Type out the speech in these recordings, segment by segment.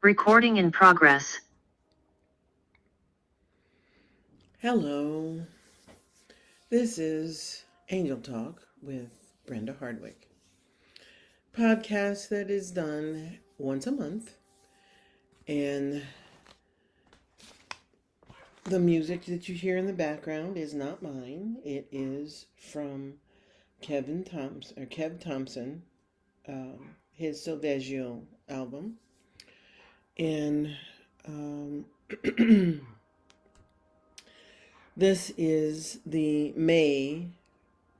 Recording in progress. Hello, this is Angel Talk with Brenda Hardwick. Podcast that is done once a month, and the music that you hear in the background is not mine. It is from Kev Thompson, his Silveggio album, and this is the May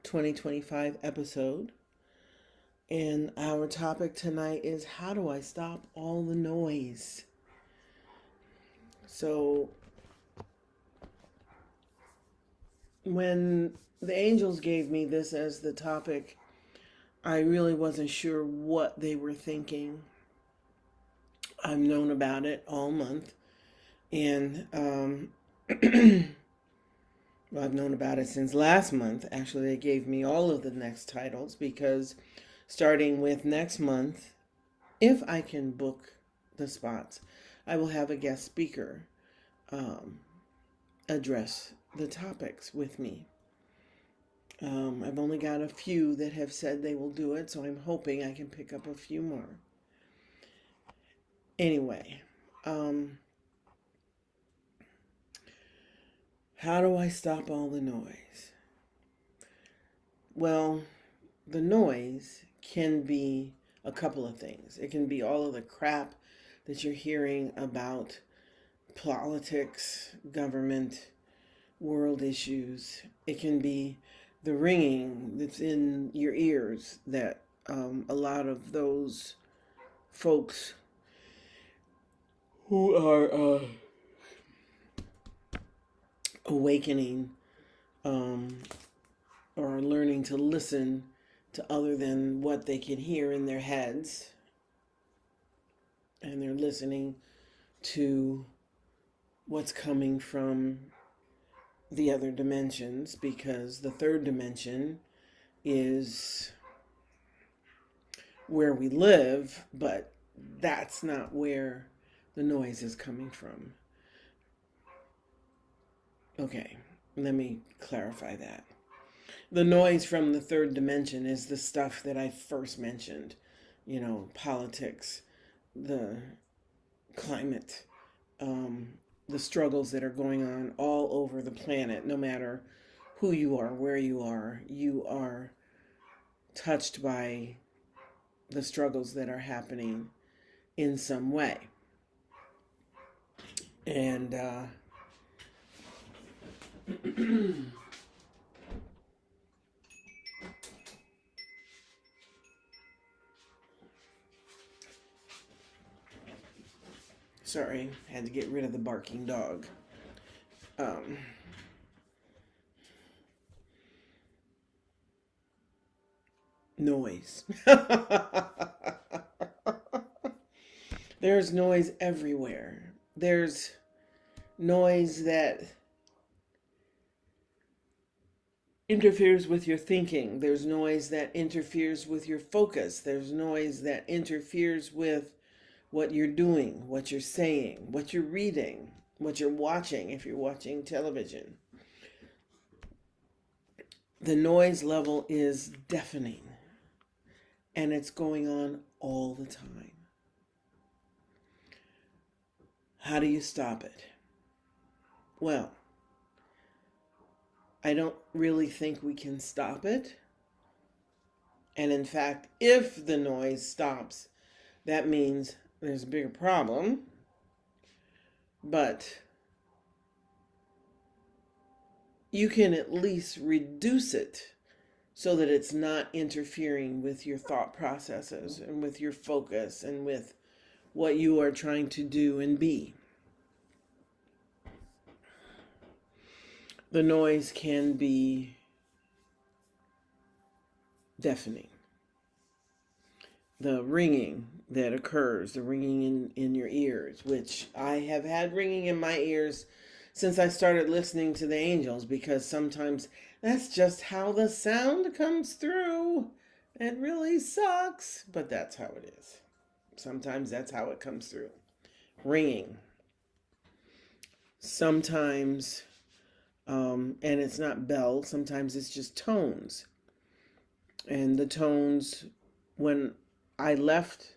2025 episode. And our topic tonight is, how do I stop all the noise? So, when the angels gave me this as the topic, I really wasn't sure what they were thinking. I've known about it all month. And well, I've known about it since last month. Actually, they gave me all of the next titles because starting with next month, if I can book the spots, I will have a guest speaker address the topics with me. I've only got a few that have said they will do it, so I'm hoping I can pick up a few more. Anyway, how do I stop all the noise? Well, the noise can be a couple of things. It can be all of the crap that you're hearing about politics, government, world issues. It can be the ringing that's in your ears that a lot of those folks who are awakening or learning to listen to other than what they can hear in their heads, and they're listening to what's coming from the other dimensions, because the third dimension is where we live, but that's not where the noise is coming from. Okay, let me clarify that. The noise from the third dimension is the stuff that I first mentioned, politics, the climate, the struggles that are going on all over the planet. No matter who you are, you are touched by the struggles that are happening in some way. And sorry, had to get rid of the barking dog. Noise. There's noise everywhere. There's noise that interferes with your thinking. There's noise that interferes with your focus. There's noise that interferes with what you're doing, what you're saying, what you're reading, what you're watching if you're watching television. The noise level is deafening, and it's going on all the time. How do you stop it? Well, I don't really think we can stop it. And in fact, if the noise stops, that means there's a bigger problem. But you can at least reduce it so that it's not interfering with your thought processes and with your focus and with what you are trying to do and be. The noise can be deafening. The ringing that occurs, the ringing in your ears, which I have had ringing in my ears since I started listening to the angels, because sometimes that's just how the sound comes through. It really sucks, but that's how it is. Sometimes that's how it comes through. ringing. Sometimes, and it's not bells, sometimes it's just tones. And the tones, when I left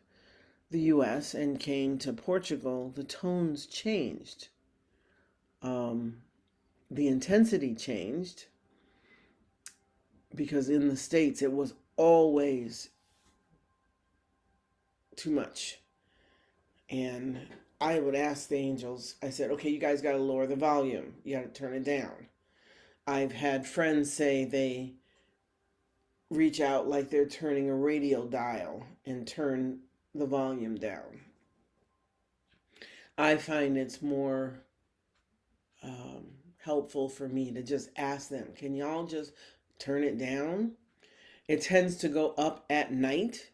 the US and came to Portugal, the tones changed. The intensity changed because in the States it was always too much. And I would ask the angels, I said, okay, you guys got to lower the volume. You got to turn it down. I've had friends say they reach out like they're turning a radio dial and turn the volume down. I find it's more helpful for me to just ask them, can y'all just turn it down? It tends to go up at night,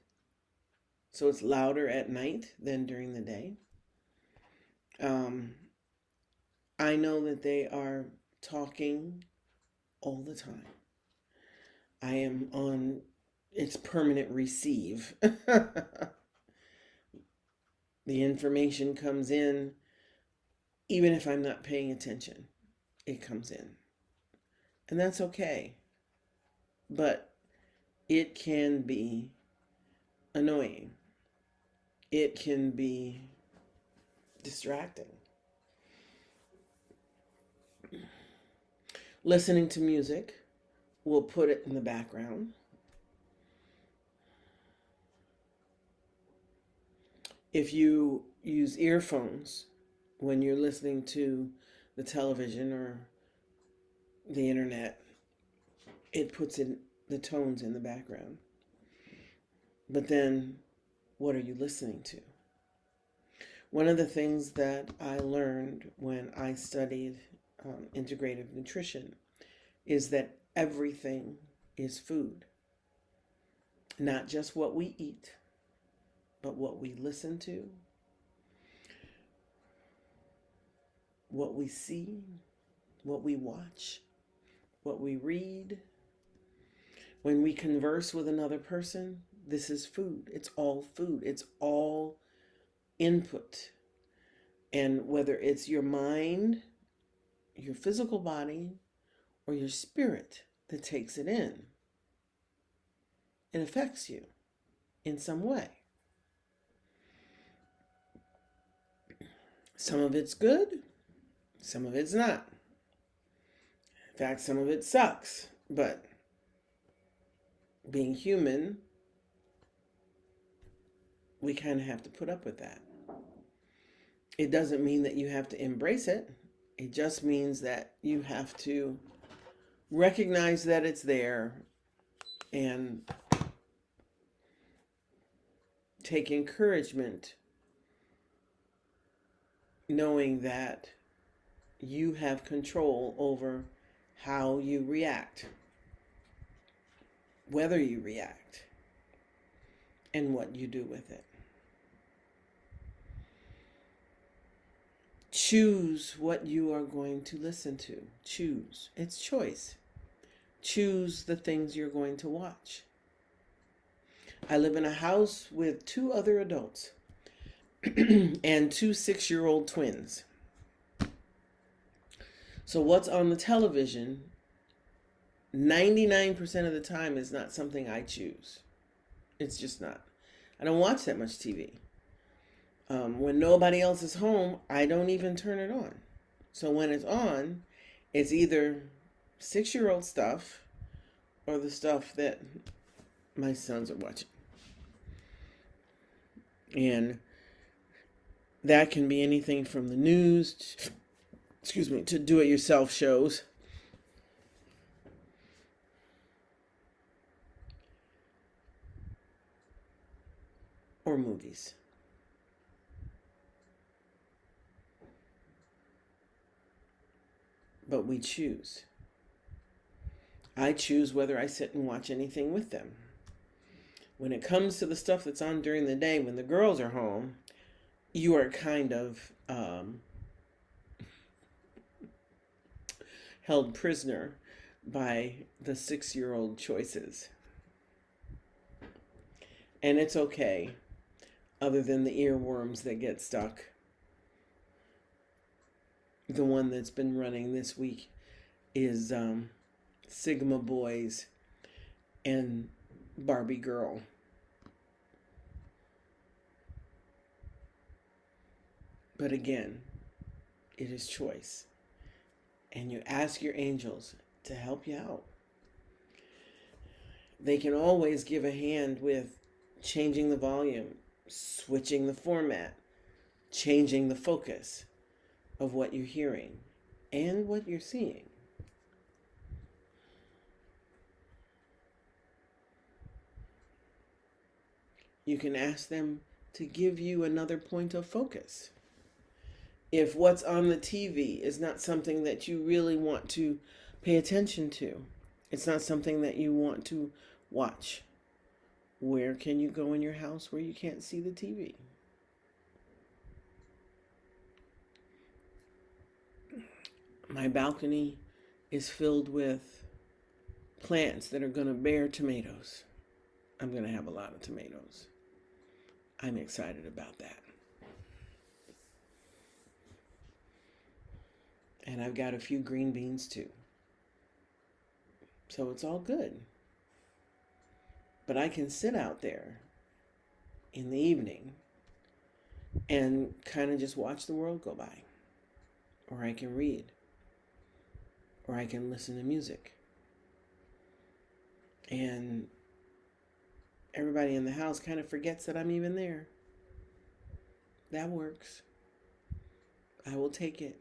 so it's louder at night than during the day. I know that they are talking all the time. I am on its permanent receive. The information comes in, even if I'm not paying attention, it comes in. And that's okay. But it can be annoying. It can be distracting. Listening to music, we'll put it in the background. If you use earphones when you're listening to the television or the internet, it puts in the tones in the background. But then, what are you listening to? One of the things that I learned when I studied integrative nutrition is that everything is food. Not just what we eat, but what we listen to, what we see, what we watch, what we read. When we converse with another person, this is food. It's all food. It's all input. And whether it's your mind, your physical body, or your spirit that takes it in, it affects you in some way. Some of it's good, some of it's not. In fact, some of it sucks, but being human, we kind of have to put up with that. It doesn't mean that you have to embrace it. It just means that you have to recognize that it's there and take encouragement, knowing that you have control over how you react, whether you react, and what you do with it. Choose what you are going to listen to. Choose. It's choice. Choose the things you're going to watch. I live in a house with 2 other adults and 2 6-year-old twins. So what's on the television 99% of the time is not something I choose. It's just not. I don't watch that much TV. When nobody else is home, I don't even turn it on. So when it's on, it's either 6-year-old stuff or the stuff that my sons are watching. And that can be anything from the news, to do-it-yourself shows. Or movies. But we choose. I choose whether I sit and watch anything with them. When it comes to the stuff that's on during the day, when the girls are home, you are kind of held prisoner by the 6-year-old choices. And it's okay, other than the earworms that get stuck the one that's been running this week is Sigma Boys and Barbie Girl. But again, it is choice. And you ask your angels to help you out. They can always give a hand with changing the volume, switching the format, changing the focus of what you're hearing and what you're seeing. You can ask them to give you another point of focus. If what's on the TV is not something that you really want to pay attention to, it's not something that you want to watch, where can you go in your house where you can't see the TV? My balcony is filled with plants that are going to bear tomatoes. I'm going to have a lot of tomatoes. I'm excited about that. And I've got a few green beans too. So it's all good. But I can sit out there in the evening and kind of just watch the world go by. Or I can read. Or I can listen to music. And everybody in the house kind of forgets that I'm even there. That works. I will take it.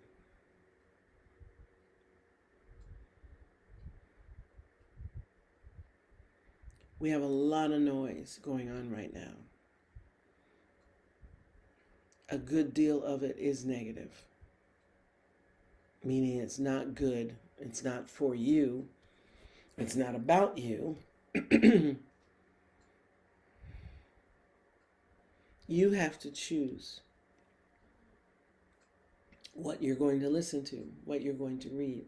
We have a lot of noise going on right now. A good deal of it is negative, meaning it's not good, it's not for you, it's not about you. You have to choose what you're going to listen to, what you're going to read.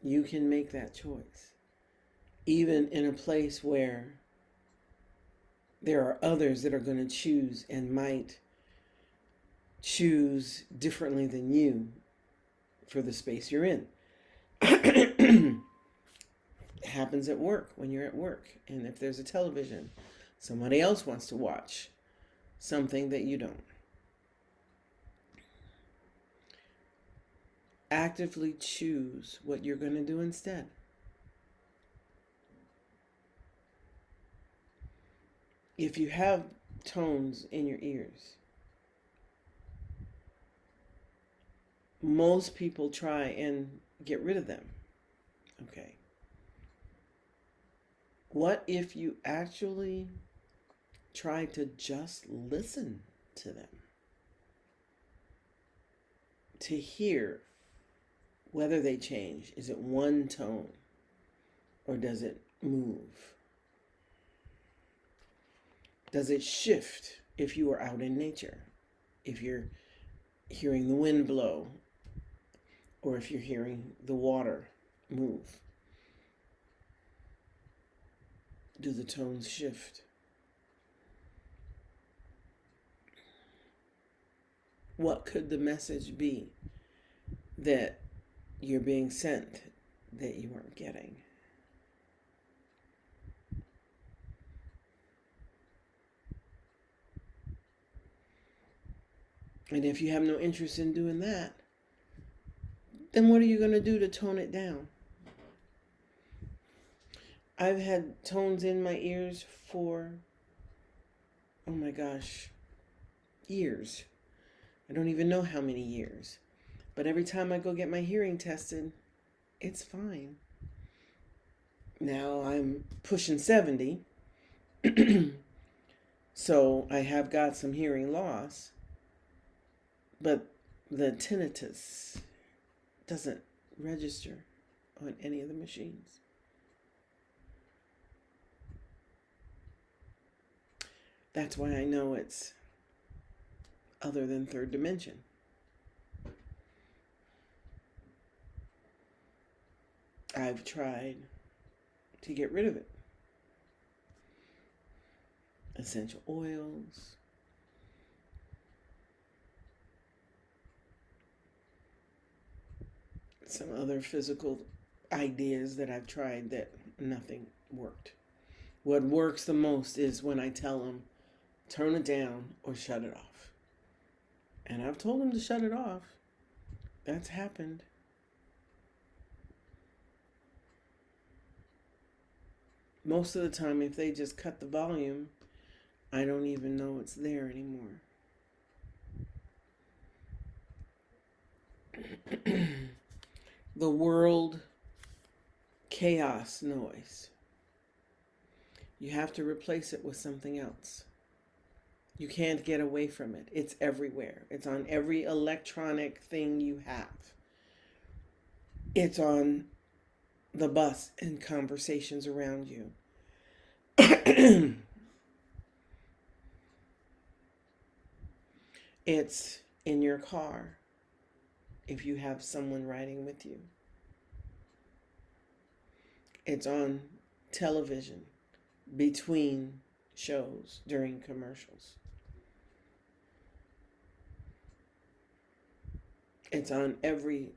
You can make that choice, even in a place where there are others that are going to choose and might choose differently than you for the space you're in. It happens at work when you're at work. And if there's a television, somebody else wants to watch something that you don't. Actively choose what you're going to do instead. If you have tones in your ears, most people try and get rid of them. Okay. What if you actually try to just listen to them? To hear whether they change. Is it one tone or does it move? Does it shift if you are out in nature? If you're hearing the wind blow or if you're hearing the water move? Do the tones shift? What could the message be that you're being sent that you weren't getting? And if you have no interest in doing that, then what are you going to do to tone it down? I've had tones in my ears for, oh my gosh, years. I don't even know how many years. But every time I go get my hearing tested, it's fine. Now I'm pushing 70, so I have got some hearing loss, but the tinnitus doesn't register on any of the machines. That's why I know it's other than third dimension. I've tried to get rid of it. Essential oils, some other physical ideas that I've tried that nothing worked. What works the most is when I tell them, turn it down or shut it off. And I've told them to shut it off. That's happened. Most of the time, if they just cut the volume, I don't even know it's there anymore. The world chaos noise. You have to replace it with something else. You can't get away from it. It's everywhere. It's on every electronic thing you have. It's on the bus and conversations around you. It's in your car if you have someone riding with you. It's on television between shows during commercials. It's on every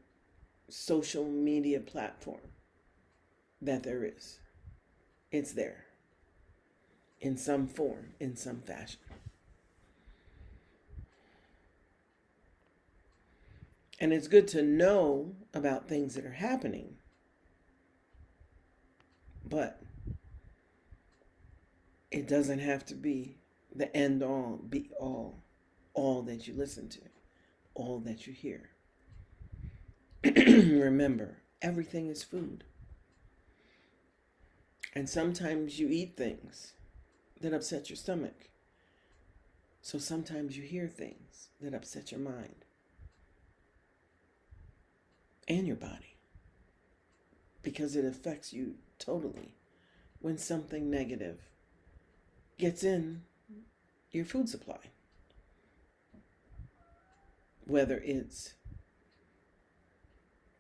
social media platform that there is. It's there in some form, in some fashion. And it's good to know about things that are happening, but it doesn't have to be the end all, be all that you listen to, all that you hear. Remember, everything is food. And sometimes you eat things that upset your stomach. So sometimes you hear things that upset your mind and your body, because it affects you totally when something negative gets in your food supply. Whether it's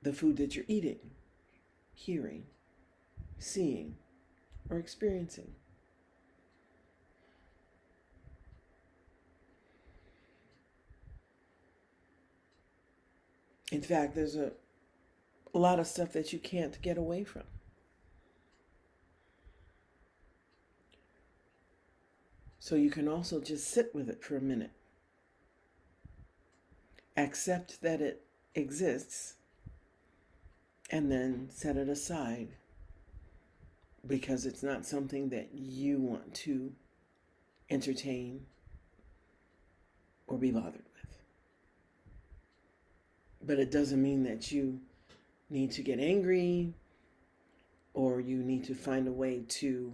the food that you're eating, hearing, seeing, or experiencing. In fact, there's a lot of stuff that you can't get away from. So you can also just sit with it for a minute. Accept that it exists and then set it aside, because it's not something that you want to entertain or be bothered with. But it doesn't mean that you need to get angry or you need to find a way to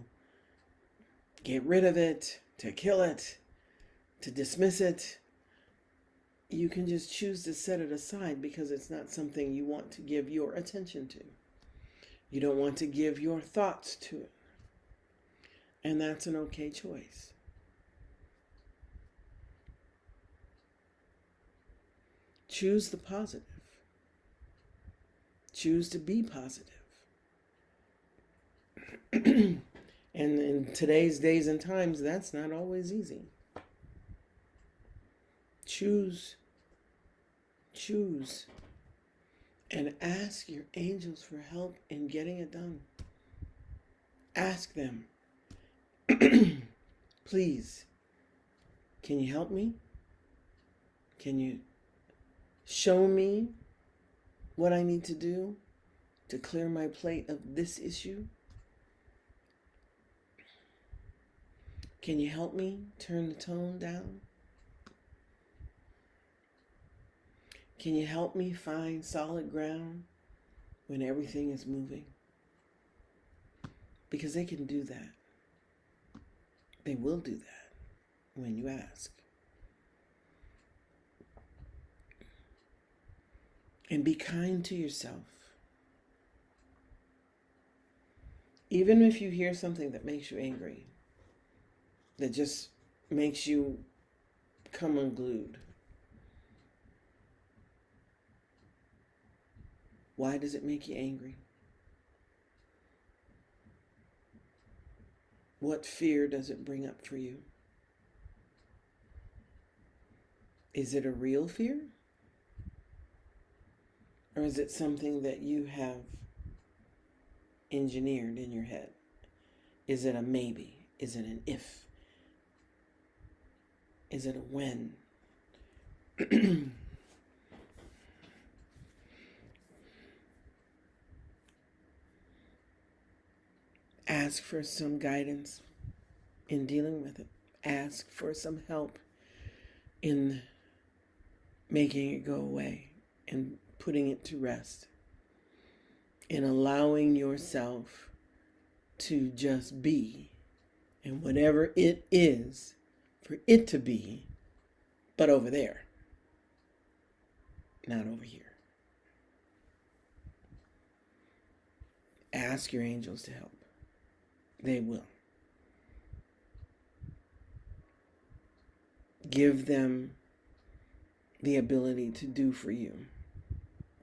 get rid of it, to kill it, to dismiss it. You can just choose to set it aside because it's not something you want to give your attention to. You don't want to give your thoughts to it. And that's an okay choice. Choose the positive. Choose to be positive. And in today's days and times, that's not always easy. Choose. And ask your angels for help in getting it done. Ask them, please, can you help me? Can you show me what I need to do to clear my plate of this issue? Can you help me turn the tone down? Can you help me find solid ground when everything is moving? Because they can do that. They will do that when you ask. And be kind to yourself. Even if you hear something that makes you angry, that just makes you come unglued. Why does it make you angry? What fear does it bring up for you? Is it a real fear? Or is it something that you have engineered in your head? Is it a maybe? Is it an if? Is it a when? Ask for some guidance in dealing with it. Ask for some help in making it go away and putting it to rest. In allowing yourself to just be. And whatever it is, for it to be, but over there, not over here. Ask your angels to help. They will. Give them the ability to do for you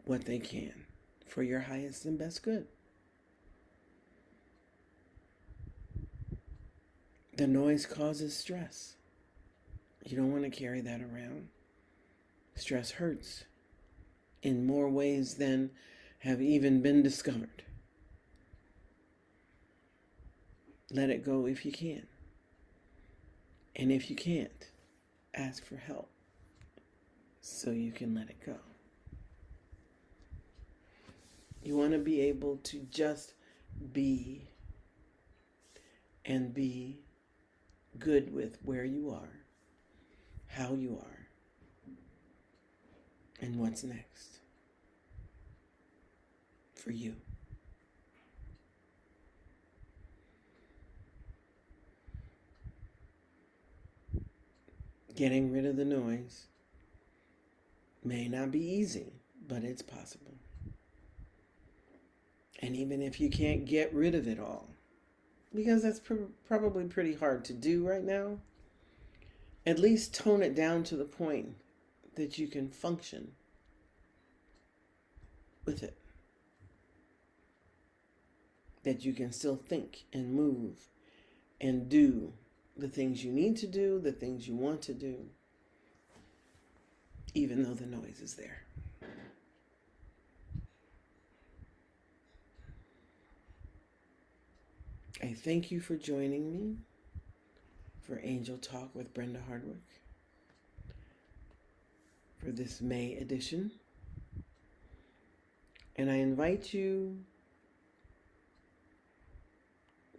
what they can for your highest and best good. The noise causes stress. You don't want to carry that around. Stress hurts in more ways than have even been discovered. Let it go if you can. And if you can't, ask for help so you can let it go. You want to be able to just be and be good with where you are, how you are, and what's next for you. Getting rid of the noise may not be easy, but it's possible. And even if you can't get rid of it all, because that's probably pretty hard to do right now, at least tone it down to the point that you can function with it. That you can still think and move and do the things you need to do, the things you want to do, even though the noise is there. I thank you for joining me for Angel Talk with Brenda Hardwick for this May edition. And I invite you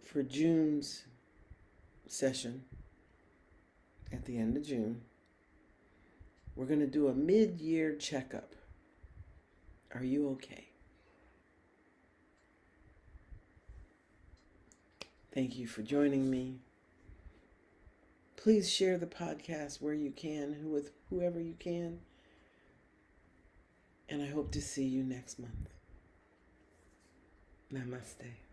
for June's session at the end of June. We're going to do a mid-year checkup. Are you okay? Thank you for joining me. Please share the podcast where you can, with whoever you can. And I hope to see you next month. Namaste.